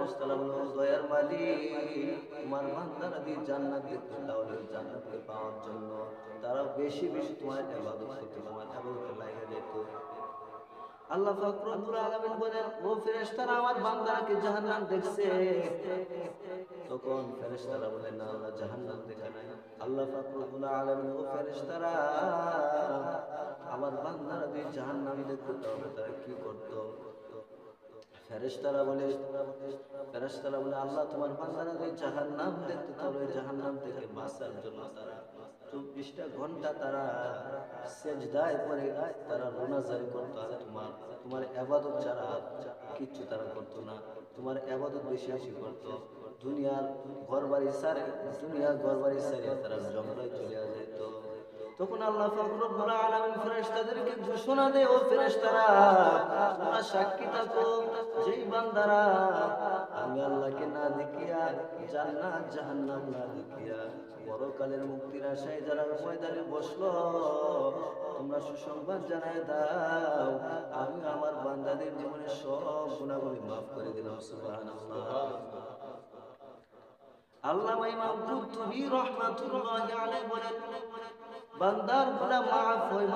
ফেরেশতারা বলে, ও দয়ার মালিক, তোমার বান্দারা যদি জান্নাত দেখতে, তাহলে জান্নাতকে পাওয়ার জন্য তারা বেশি বেশি তোমার ইবাদত করতে, তোমার ইবাদতে লাগা যেত। আল্লাহ পাক রব্বুল আলামিন বলেন, ও ফেরেশতারা আমার বান্দাকে জাহান্নাম দেখছে? তখন ফেরেশতারা বলে, না আল্লাহ, জাহান্নাম দেখে নাই। আল্লাহ পাক রব্বুল আলামিন, ও ফেরেশতারা আমার বান্দারা যদি জাহান্নাম দেখতে, তাহলে তারা কি করত? ফেরেশতারা বলে, আল্লাহ, তোমার বান্দারা যদি জাহান্নাম দেখতে, তাহলে জাহান্নাম থেকে বাঁচার জন্য তারা 24টা ঘন্টা তারা সেজদায় পড়ে তারা রোনাজারি করতো। আর তোমার ইবাদত ছাড়া কিচ্ছু তারা করতো না। তোমার ইবাদত বেশি বেশি করতো। দুনিয়ার ঘরবাড়ি সারে তারা জঙ্গলে চলে যেত। তখন আল্লাহ পাক রব্বুল আলামিন ফেরেশতাদেরকে ঘোষণা দেয়, ও ফেরেশতারা, তোমরা সাক্ষী থাকো, যেই বান্দারা আমি আল্লাহকে না দেখিয়া, জান্নাত জাহান্নাম না দেখিয়া পরকালের মুক্তির আশায় যারা ময়দানে বসলো, তোমরা সুসংবাদ জানায় দাও, আমি আমার বান্দাদের জীবনের সব গুনাহগুলি মাফ করে দিলাম। সুবহানাল্লাহ। আল্লামা ইমাম কুরতুবী রাহমাতুল্লাহি আলাইহি বলেন, বান্দার গুনাহ মাফ হয়,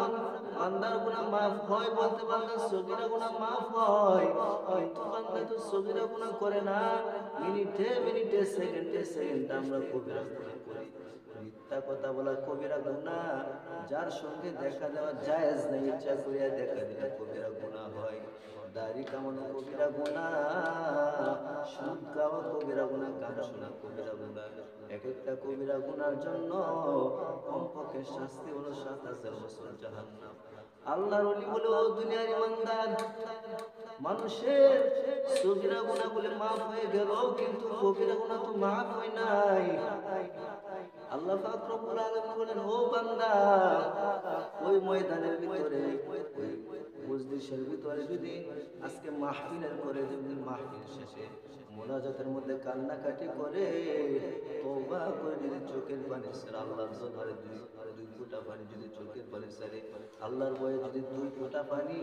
বান্দার গুনাহ মাফ হয় বলতে বান্দার সগীরা গুনাহ মাফ হয়, কিন্তু বান্দা তো সগীরা গুনাহ করে না। মিনিটে মিনিটে, সেকেন্ডে সেকেন্ডে আমরা কবিরা গুনাহ করি। মিথ্যা কথা বলা কবিরা গুনাহ, যার সঙ্গে দেখা দেওয়া জায়েজ নেই, ইচ্ছা করিয়া দেখা দিলে কবিরা গুনাহ হয়। দাড়ি কামানো কবিরা গুনাহ, সুদ খাওয়া কবিরা গুনাহ, গান শোনা কবিরা গুনাহ। এক একটা কবিরা গুনার জন্য কমপক্ষে শাস্তি হলো 7000 বছর জাহান্নাম। আল্লাহর ওলি বলে, ও দুনিয়ার ইমানদার, মানুষের সগীরা গুনাহগুলো মাফ হয়ে গেল, কিন্তু কবিরা গুনাহ তো মাফ হয় নাই। আল্লাহ পাক রব্বুল আলামিন বলেন, ও বান্দা, ওই ময়দানের ভিতরে, ওই মজলিসের ভিতরে যদি আজকে মাহফিলের পরে, যদি মাহফিল শেষে মোনাজাতের মধ্যে কান্নাকাটি করে, তওবা করে যদি চোখের পানি ছেড়ে, আল্লাহর দরবারে দুই ফোঁটা পানি যদি চোখের পানি ছেড়ে, আল্লাহর ভয়ে যদি 2 ফোঁটা পানি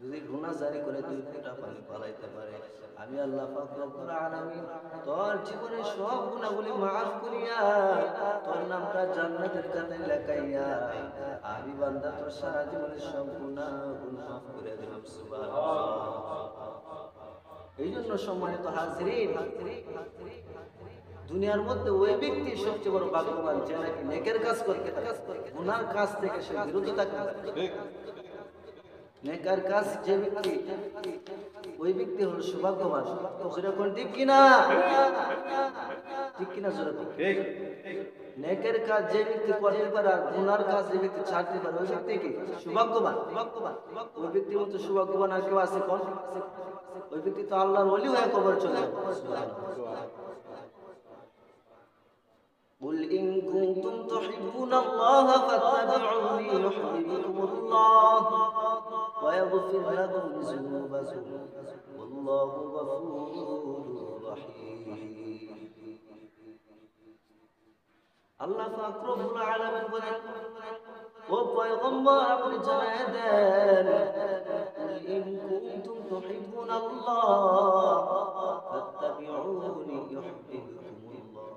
যদি রোনাজারি করে 2 ফোঁটা পানি পালাইতে পারে, আমি আল্লাহ পাক রব্বুল আলামিন তোর জীবনের সব গুনাহগুলি মাফ করিয়া তোর নামটা জান্নাতের খাতায় লেখাইয়া আমি বান্দা তোর সারা জীবনের সব গুনাহগুলো মাফ করে দিলাম। সুবহানাল্লাহ। এই জন্য সম্মানিত হাজিরিন, দুনিয়ার মধ্যে ওই ব্যক্তি সবচেয়ে বড় ভাগ্যবান, যে নাকি নেকের কাজ করতে থাকে, গুনার কাজ থেকে সে বিরত থাকতে পারে। নেকার কাজ যে ব্যক্তি, ওই ব্যক্তি হলো সৌভাগ্যবান। যেরকম ঠিক কিনা? ঠিক কিনা? ঠিক। নেকের কাজ যে ব্যক্তি করতে পারে আর গুনার কাজ যে ব্যক্তি ছাড়তে পারে, ওই ব্যক্তি কি সৌভাগ্যবান? ওই ব্যক্তির মতো সৌভাগ্যবান আর কেউ আছে কোন? ওই ব্যক্তি তো আল্লাহর ওলি হয়ে কবর চলে যাবে। قل إن كنتم تحبون الله فاتبعوني يحببكم الله ويغفر لكم ذنوبكم والله غفور رحيم। আল্লাহ পাক রব্বুল আলামিন বলেন, ও পয়গম্বর, আপনি জানায়ে দেন, কুল ইন কুনতুম তুহিব্বুনাল্লাহ ফাত্তাবিউনি ইউহিব্বুকুমুল্লাহ।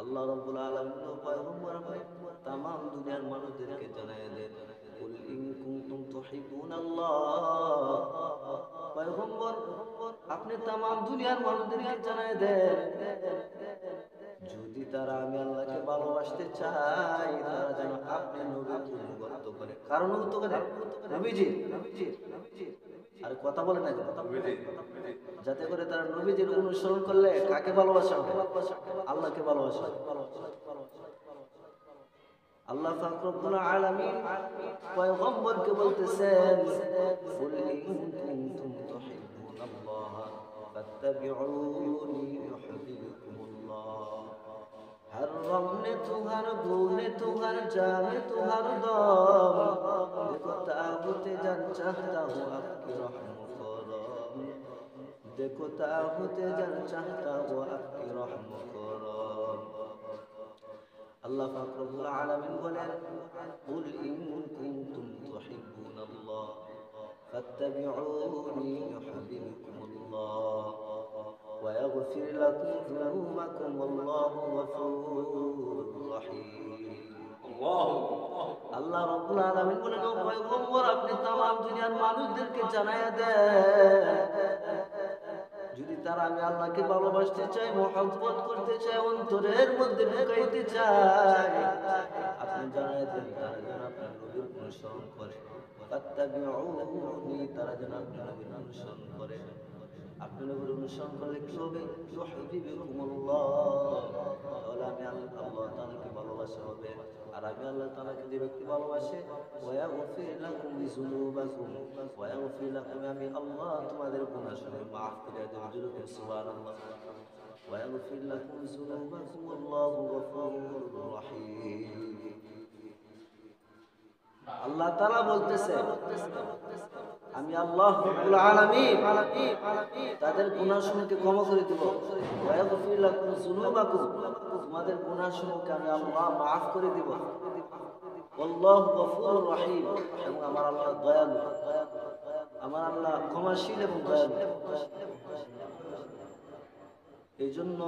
আল্লাহ রাব্বুল আলামিন পয়গম্বর আপনি तमाम দুনিয়ার মানুষদেরকে জানায়ে দেন, কুল ইন কুনতুম তুহিব্বুনাল্লাহ। পয়গম্বর আপনি तमाम দুনিয়ার মানুষদেরকে জানায়ে দেন, যদি তারা আমি আল্লাহকে ভালোবাসতে চাই, তারা যেন আপনি নবীকে অনুগত করে। কারণ অনুগত করে নবীজি, আর কথা বলে না নবীজি, যাতে করে তারা নবীজির অনুসরণ করলে কাকে ভালোবাসা হবে? আল্লাহকে ভালোবাসা। আল্লাহ পাক রব্বুল আলামিন পয়গম্বরকে বলতেছেন, কুল ইন কুনতুম তুহিব্বুনাল্লাহ ফাত্তাবিউনি ইউহিব্বুকুমুল্লাহ। हर रम ने तुम्हार गो ने तुम्हार जाने तुम्हार दम, देखो ताबूते जान चाहता हूँ आपकी रहम करम, देखो ताबूते जान चाहता हूँ आपकी रहम करम। अल्लाह पाक रब्बुल आलमीन बोलेन, कुल इन कुंतुम तुहिब्बुनाल्लाह फत्तबिऊनी युहब्बिबकुमुल्लाह। ويغفر لكم ذنوبكم والله غفور رحيم আল্লাহ রাব্বুল আলামিন বলেন ও পয়গম্বর আপনি तमाम দুনিয়ার মানুষদেরকে জানায়া দেন যদি তারা আমি আল্লাহকে ভালোবাসতে চাই মহব্বত করতে চাই অন্তরের মধ্যে ঢুকাইতে চাই আপনি জানায়া দেন তারা যেন আপনার নবীর অনুসরণ করে ফাত্তাবিউনি তারা যেন আপনার নবীর অনুসরণ করে আপনি নবীর অনুসরণ করলে কি হবে ইউহিব্বুকুমুল্লাহ তাহলে আমি আল্লাহ তাআলাকে ভালোবাসা হবে আর আমি আল্লাহ তাআলাকে যে ব্যক্তি ভালোবাসে ওয়ায়াগফির লাকুম যুনুবাকুম ওয়ায়াগফির লাকুম আমি আল্লাহ তোমাদের গুনাহসমূহ maaf করে দেব জোরে সুবহানাল্লাহ ওয়ায়াগফির লাকুম যুনুবাকুম আল্লাহু গফুরুর রহিম আল্লাহ তাআলা বলতেছে আমি আল্লাহ রাব্বুল আলামিন তাদের গুনাহসমূহকে ক্ষমা করে দেব ওয়ায়াগফির লাকুম যুনুবাকুম তোমাদের গুনাহসমূহকে আমি আল্লাহ maaf করে দেব আল্লাহু গফুরুর রহিম এবং আমার আল্লাহ দয়ালু আমার আল্লাহ ক্ষমাশীল এবং দয়ালু এইজন্য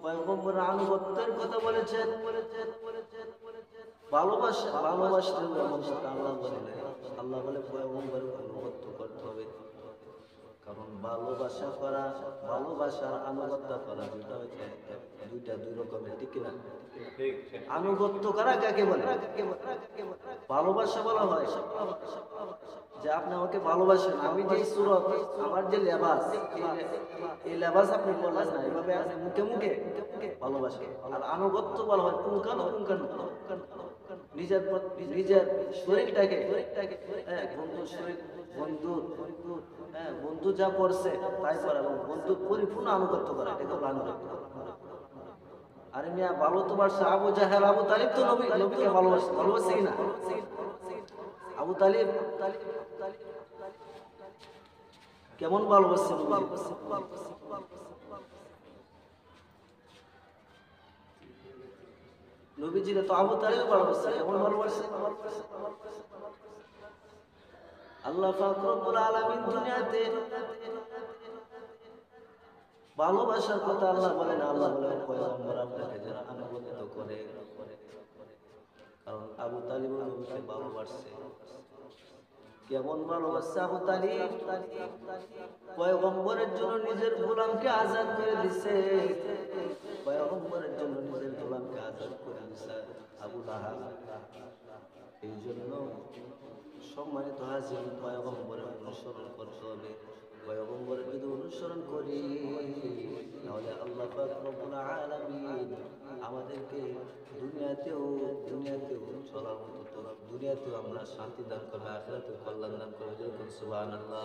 পয়গম্বর আনুগত্যের কথা বলেছেন ভালোবাসতে হবে এমন কথা আল্লাহ বলে নাই আল্লাহ বলে পয়গম্বরের আনুগত্য করতে হবে কারণ ভালোবাসা করা ভালোবাসার আনুগত্য করা দুইটা দুই রকমের ঠিক না আনুগত্য করা কাকে বলে ভালোবাসা বলা হয় যে আপনি আমাকে ভালোবাসেন আমি যে সুরত আমার যে লেবাস এই লেবাস আপনি বললেন না এভাবে আপনি মুখে মুখে ভালোবাসেন আর আনুগত্য বলা হয় পুঙ্খানু পুঙ্খানু নিজের শরীরটাকে বন্ধু যা করছে তাই করা এবং বন্ধু পরিপূর্ণ আনুগত্য করা এটাকে আনুগত্য আরে মিয়া ভালো তো বাসা আবু জাহেল আবু তালিব তো নবীকে ভালোবাসে কিনা আবু তালিব কেমন ভালোবাসছে নবীজিরে তো আবু তালিব ভালোবাসছে কেমন ভালোবাসছে আল্লাহ পাক রব্বুল আলামিন দুনিয়াতে ভালোবাসার কথা আল্লাহ বলেন আল্লাহ বলেন পয়গম্বর আপনাকে যারা আনুগত্য করে কারণ আবু তালিব নবীকে ভালোবাসছে কেমন ভালোবাসছে আবু তালিব পয়গম্বরের জন্য নিজের গোলামকে আজাদ করে দিয়েছে পয়গম্বরের জন্য নিজের গোলামকে আজাদ করে দিয়েছে আবু লাহাব এই জন্য সম্মানিত হাজির পয়গম্বরের অনুসরণ করতে হবে পয়গম্বরের যদি অনুসরণ করি তাহলে আল্লাহ পাক রব্বুল আলামিন আমাদেরকে দুনিয়াতেও চলার মতো দুনিয়াতেও আমরা শান্তি দান করবে আখিরাতেও কল্যাণ দান করবে সুবহানাল্লাহ